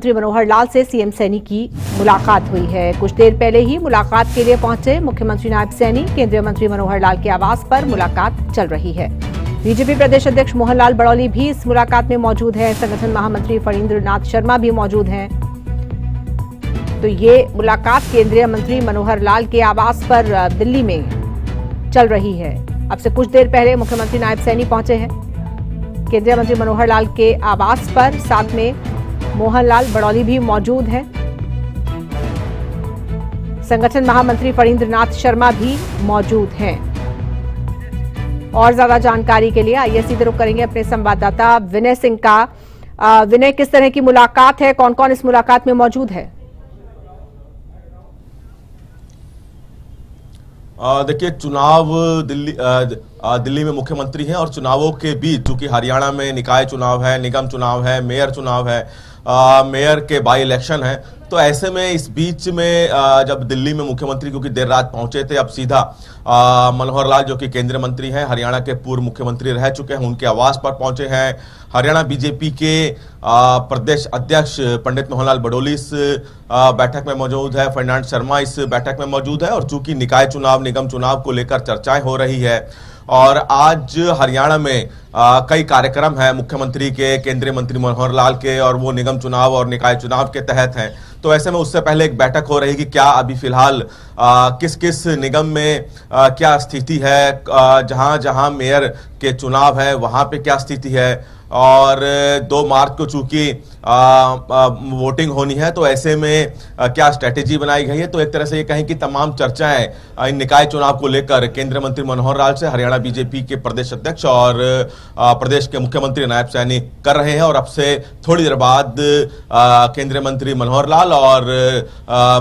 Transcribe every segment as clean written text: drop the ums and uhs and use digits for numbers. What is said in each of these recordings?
मंत्री मनोहर लाल से सीएम सैनी की मुलाकात हुई है। कुछ देर पहले ही मुलाकात के लिए पहुंचे मुख्यमंत्री नायब सैनी। केंद्रीय मंत्री मनोहर लाल के आवास पर मुलाकात चल रही है। बीजेपी प्रदेश अध्यक्ष मोहन लाल बड़ौली भी इस मुलाकात में मौजूद हैं। संगठन महामंत्री फणींद्र नाथ शर्मा भी मौजूद हैं। तो ये मुलाकात केंद्रीय मंत्री मनोहर लाल के आवास पर दिल्ली में चल रही है। अब से कुछ देर पहले मुख्यमंत्री नायब सैनी पहुंचे हैं केंद्रीय मंत्री मनोहर लाल के आवास पर। साथ में मोहन लाल बड़ौली भी मौजूद हैं। संगठन महामंत्री फणींद्र नाथ शर्मा भी मौजूद हैं। और ज्यादा जानकारी के लिए आइए सीधे रुख करेंगे अपने संवाददाता विनय सिंह का। विनय, किस तरह की मुलाकात है, कौन कौन इस मुलाकात में मौजूद है? देखिए, चुनाव दिल्ली में मुख्यमंत्री हैं और चुनावों के बीच, चूंकि हरियाणा में निकाय चुनाव है, निगम चुनाव है, मेयर चुनाव है, मेयर के बाई इलेक्शन है, तो ऐसे में इस बीच में जब दिल्ली में मुख्यमंत्री क्योंकि देर रात पहुंचे थे, अब सीधा मनोहर लाल जो कि केंद्रीय मंत्री हैं, हरियाणा के पूर्व मुख्यमंत्री रह चुके हैं, उनके आवास पर पहुंचे हैं। हरियाणा बीजेपी के प्रदेश अध्यक्ष पंडित मोहन लाल बड़ौली इस बैठक में मौजूद है। फणींद्र शर्मा इस बैठक में मौजूद है। और चूंकि निकाय चुनाव, निगम चुनाव को लेकर चर्चाएं हो रही है और आज हरियाणा में कई कार्यक्रम हैं मुख्यमंत्री के, केंद्रीय मंत्री मनोहर लाल के, और वो निगम चुनाव और निकाय चुनाव के तहत हैं। तो ऐसे में उससे पहले एक बैठक हो रही कि क्या अभी फिलहाल किस किस निगम में क्या स्थिति है, जहां जहां मेयर के चुनाव है वहां पे क्या स्थिति है, और 2 मार्च को चूंकि वोटिंग होनी है, तो ऐसे में क्या स्ट्रेटेजी बनाई गई है। तो एक तरह से ये कहें कि तमाम चर्चाएं इन निकाय चुनाव को लेकर केंद्रीय मंत्री मनोहर लाल से हरियाणा बीजेपी के प्रदेश अध्यक्ष और प्रदेश के मुख्यमंत्री नायब सैनी कर रहे हैं। और अब से थोड़ी देर बाद केंद्रीय मंत्री मनोहर लाल और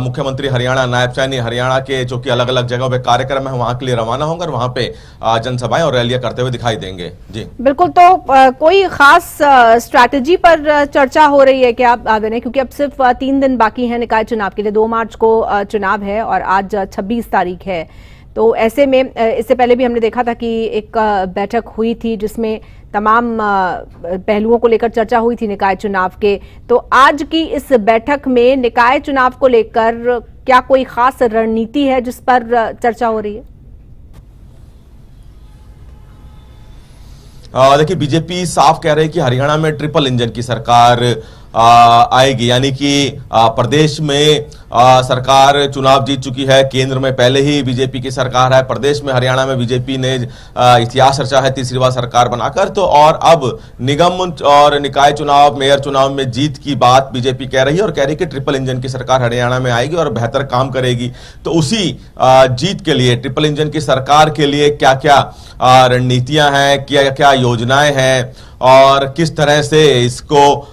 मुख्यमंत्री हरियाणा नायब सैनी हरियाणा के जो कि अलग अलग जगहों पर कार्यक्रम है वहां के लिए रवाना होंगे और वहां पे जनसभाएं और रैलियां करते हुए दिखाई देंगे। जी बिल्कुल। तो कोई खास स्ट्रैटेजी पर चर्चा हो रही है क्या विनय? क्योंकि अब सिर्फ 3 दिन बाकी हैं निकाय चुनाव के लिए। 2 मार्च को चुनाव है और आज 26 तारीख है। तो ऐसे में इससे पहले भी हमने देखा था कि एक बैठक हुई थी जिसमें तमाम पहलुओं को लेकर चर्चा हुई थी निकाय चुनाव के। तो आज की इस बैठक में निकाय चुनाव को लेकर क्या कोई खास रणनीति है जिस पर चर्चा हो रही है? देखिए, बीजेपी साफ कह रही है कि हरियाणा में ट्रिपल इंजन की सरकार आएगी, यानी कि प्रदेश में सरकार चुनाव जीत चुकी है, केंद्र में पहले ही बीजेपी की सरकार है, प्रदेश में हरियाणा में बीजेपी ने इतिहास रचा है तीसरी बार सरकार बनाकर। तो और अब निगम और निकाय चुनाव, मेयर चुनाव में जीत की बात बीजेपी कह रही है और कह रही है कि ट्रिपल इंजन की सरकार हरियाणा में आएगी और बेहतर काम करेगी। तो उसी जीत के लिए, ट्रिपल इंजन की सरकार के लिए क्या क्या रणनीतियां हैं, क्या क्या योजनाएं हैं और किस तरह से इसको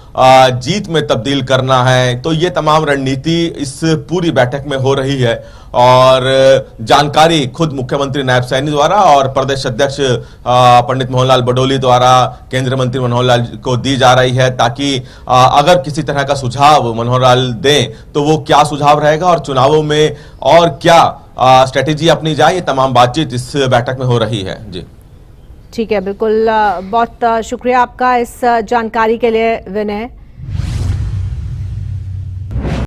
जीत में तब्दील करना है, तो ये तमाम रणनीति इस पूरी बैठक में हो रही है। और जानकारी खुद मुख्यमंत्री नायब सैनी द्वारा और प्रदेश अध्यक्ष पंडित मोहन लाल बड़ौली द्वारा केंद्रीय मंत्री मनोहर लाल को दी जा रही है, ताकि अगर किसी तरह का सुझाव मनोहर लाल दें तो वो क्या सुझाव रहेगा और चुनावों में और क्या स्ट्रेटेजी अपनी जाए, ये तमाम बातचीत इस बैठक में हो रही है। जी ठीक है, बिल्कुल। बहुत शुक्रिया आपका इस जानकारी के लिए विनय।